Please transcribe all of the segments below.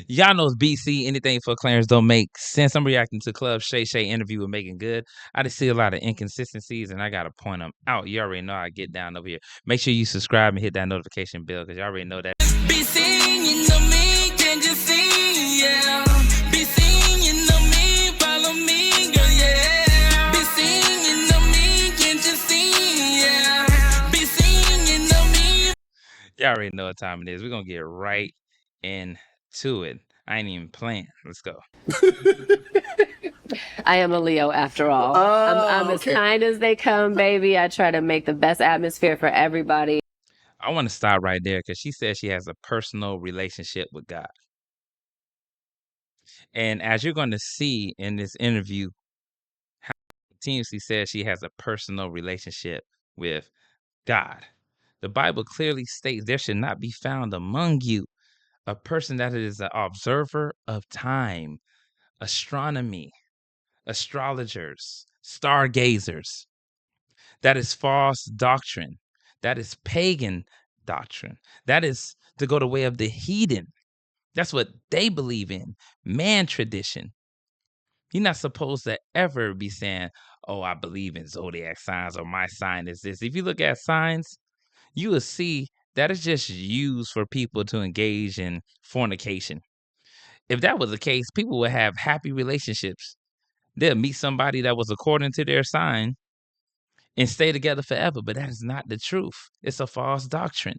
Y'all know it's BC. Anything for Clarence don't make sense. I'm reacting to Club Shay Shay interview with Meagan Good. I just see a lot of inconsistencies, and I gotta point them out. You already know I get down over here. Make sure you subscribe and hit that notification bell because you already know that. Be seen, you know me, can't you see? Yeah. Be seen, you know me, follow me, girl, yeah. Be seen, you know me, can't you see? Yeah. Be seen, you know me. Y'all already know what time it is. We're gonna get right into it. I ain't even playing. Let's go. I am a Leo after all. I'm as kind as they come, baby. I try to make the best atmosphere for everybody. I want to stop right there because she said she has a personal relationship with God. And as you're going to see in this interview, how she continuously says she has a personal relationship with God. The Bible clearly states there should not be found among you a person that is an observer of time, astronomy, astrologers, stargazers. That is false doctrine. That is pagan doctrine. That is to go the way of the heathen. That's what they believe in. Man tradition. You're not supposed to ever be saying, oh, I believe in zodiac signs or my sign is this. If you look at signs, you will see that is just used for people to engage in fornication. If that was the case, people would have happy relationships. They'll meet somebody that was according to their sign and stay together forever. But that is not the truth. It's a false doctrine.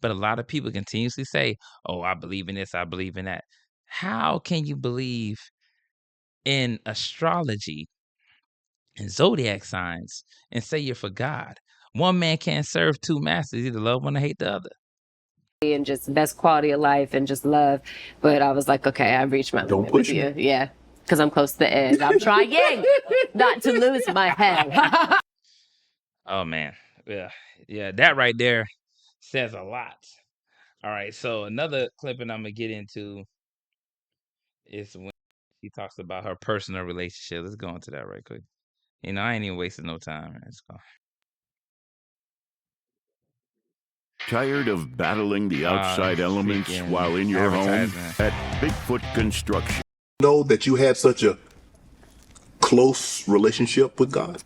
But a lot of people continuously say, oh, I believe in this, I believe in that. How can you believe in astrology and zodiac signs and say you're for God? One man can't serve two masters, either love one or hate the other. And just best quality of life and just love. But I was like, okay, I've reached my limit with you. Yeah, because I'm close to the edge. I'm trying not to lose my head. Oh, man. Yeah, that right there says a lot. All right, so another clipping I'm going to get into is when she talks about her personal relationship. Let's go into that right quick. You know, I ain't even wasting no time. Man. Let's go. Tired of battling the outside elements freaking while in your home? advertisement. At Bigfoot Construction. Know that you had such a close relationship with God?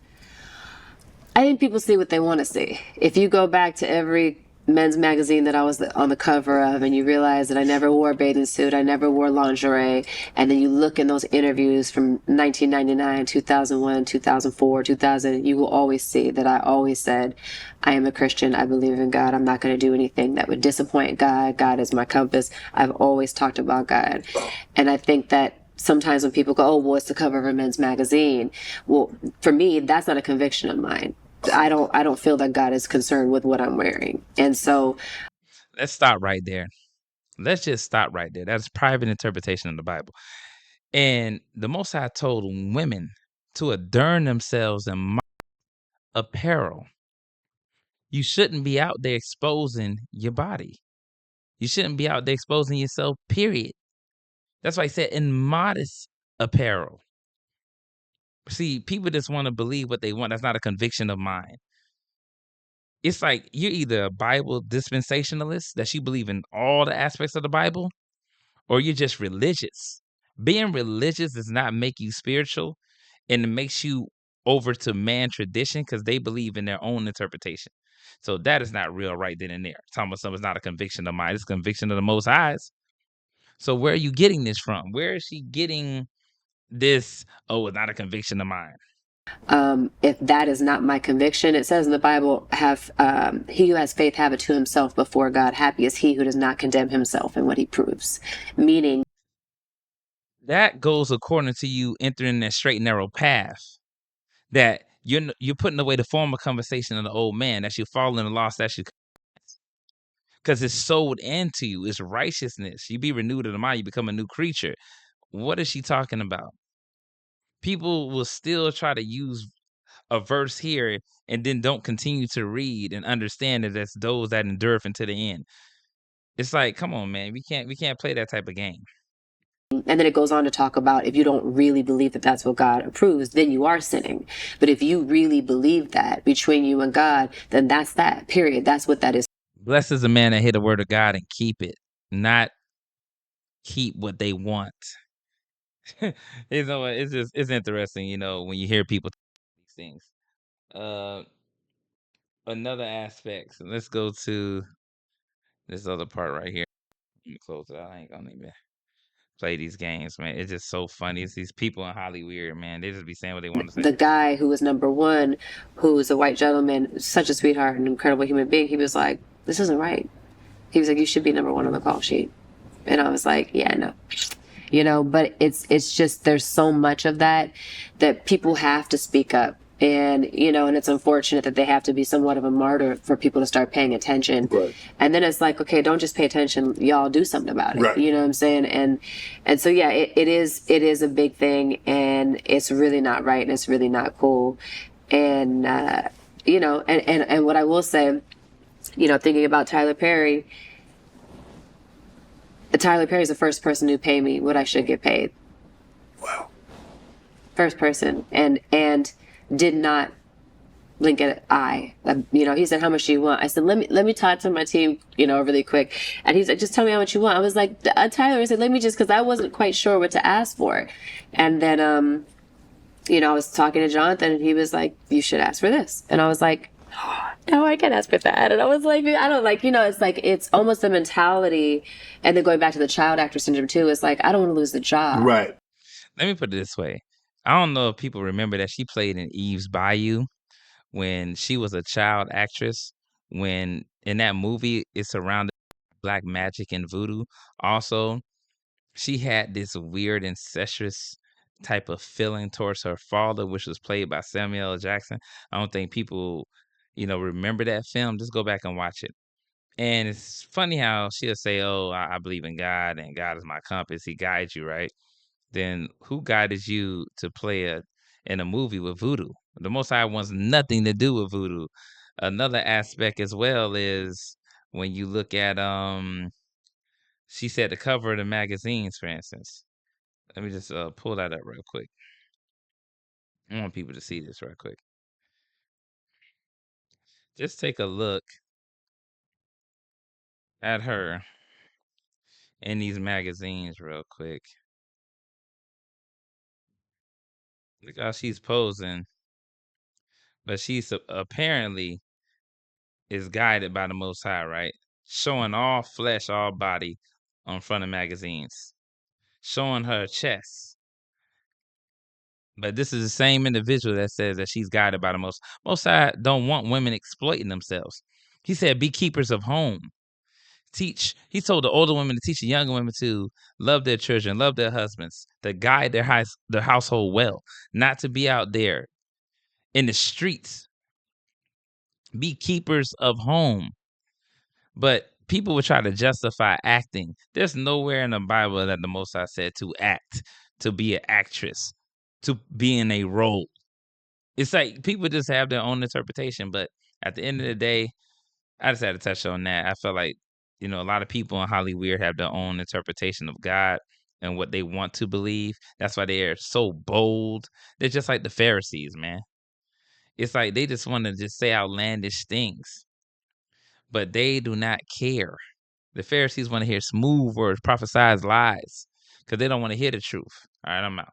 I think people see what they want to see. If you go back to every men's magazine that I was on the cover of and you realize that I never wore a bathing suit, I never wore lingerie, and then you look in those interviews from 1999, 2001, 2004, 2000, you will always see that I always said, I am a Christian, I believe in God, I'm not going to do anything that would disappoint God, God is my compass. I've always talked about God. And I think that sometimes when people go, oh, well, it's the cover of a men's magazine. Well, for me, that's not a conviction of mine. I don't feel that God is concerned with what I'm wearing. And so let's stop right there. Let's just stop right there. That's private interpretation of the Bible. And the Most High told women to adorn themselves in apparel. You shouldn't be out there exposing your body. You shouldn't be out there exposing yourself, period. That's why I said in modest apparel. See, people just want to believe what they want. That's not a conviction of mine. It's like you're either a Bible dispensationalist, that you believe in all the aspects of the Bible, or you're just religious. Being religious does not make you spiritual, and it makes you over to man tradition because they believe in their own interpretation. So that is not real right then and there. Talking about something's not a conviction of mine. It's a conviction of the Most High's. So where are you getting this from? Where is she getting this? Oh, it's not a conviction of mine. if that is not my conviction, it says in the Bible, have he who has faith have it to himself before God. Happy is he who does not condemn himself in what he proves. Meaning, that goes according to you entering that straight and narrow path. That you're putting away the former conversation of the old man, that you follow in the law statute, because it's sold into you. It's righteousness. You be renewed in the mind. You become a new creature. What is she talking about? People will still try to use a verse here and then don't continue to read and understand that that's those that endure until the end. It's like, come on, man. We can't play that type of game. and then it goes on to talk about if you don't really believe that that's what God approves, then you are sinning. But if you really believe that between you and God, then that's that, period. That's what that is. Blessed is the man that hear the word of God and keep it, not keep what they want. It's interesting, when you hear people these things. Another aspect. So let's go to this other part right here. Let me close it out. I ain't gonna even play these games, man. It's just so funny. It's these people in Hollywood, man. They just be saying what they want to say. The guy who was number one, who's a white gentleman, such a sweetheart, an incredible human being, he was like, "This isn't right." He was like, "You should be number one on the call sheet." And I was like, "Yeah, no." But it's just, there's so much of that people have to speak up. And, and it's unfortunate that they have to be somewhat of a martyr for people to start paying attention. Right. And then it's like, okay, don't just pay attention, y'all do something about it. Right. You know what I'm saying? And so, yeah, it is a big thing, and it's really not right, and it's really not cool. And, and what I will say, thinking about Tyler Perry is the first person to pay me what I should get paid. Wow. First person. And did not blink an eye. He said, "How much do you want?" I said, let me talk to my team, really quick. And he's like, "Just tell me how much you want." I was like, Tyler, I said, let me just, because I wasn't quite sure what to ask for. And then, I was talking to Jonathan, and he was like, "You should ask for this." And I was like, "No, I can't ask for that." And I was like, I don't it's like, it's almost the mentality. And then going back to the child actor syndrome too, it's like, I don't want to lose the job. Right. Let me put it this way. I don't know if people remember that she played in Eve's Bayou when she was a child actress. When in that movie, it's surrounded by black magic and voodoo. Also, she had this weird incestuous type of feeling towards her father, which was played by Samuel L. Jackson. I don't think people, remember that film. Just go back and watch it. And it's funny how she'll say, "Oh, I believe in God, and God is my compass. He guides you, right?" Then who guided you to play in a movie with voodoo? The Most High wants nothing to do with voodoo. Another aspect as well is when you look at she said the cover of the magazines, for instance. Let me just pull that up real quick. I want people to see this real quick. Just take a look at her in these magazines real quick. Look how she's posing, but she's apparently is guided by the Most High, right? Showing all flesh, all body on front of magazines, showing her chest. But this is the same individual that says that she's guided by the Most High. Don't want women exploiting themselves. He said, "Be keepers of home." He told the older women to teach the younger women to love their children, love their husbands, to guide their household well, not to be out there in the streets. Be keepers of home. But people would try to justify acting. There's nowhere in the Bible that the Most High said to act, to be an actress, to be in a role. It's like people just have their own interpretation. But at the end of the day, I just had to touch on that. I feel like, a lot of people in Hollywood have their own interpretation of God and what they want to believe. That's why they are so bold. They're just like the Pharisees, man. It's like they just want to just say outlandish things, but they do not care. The Pharisees want to hear smooth words, prophesied lies, because they don't want to hear the truth. All right, I'm out.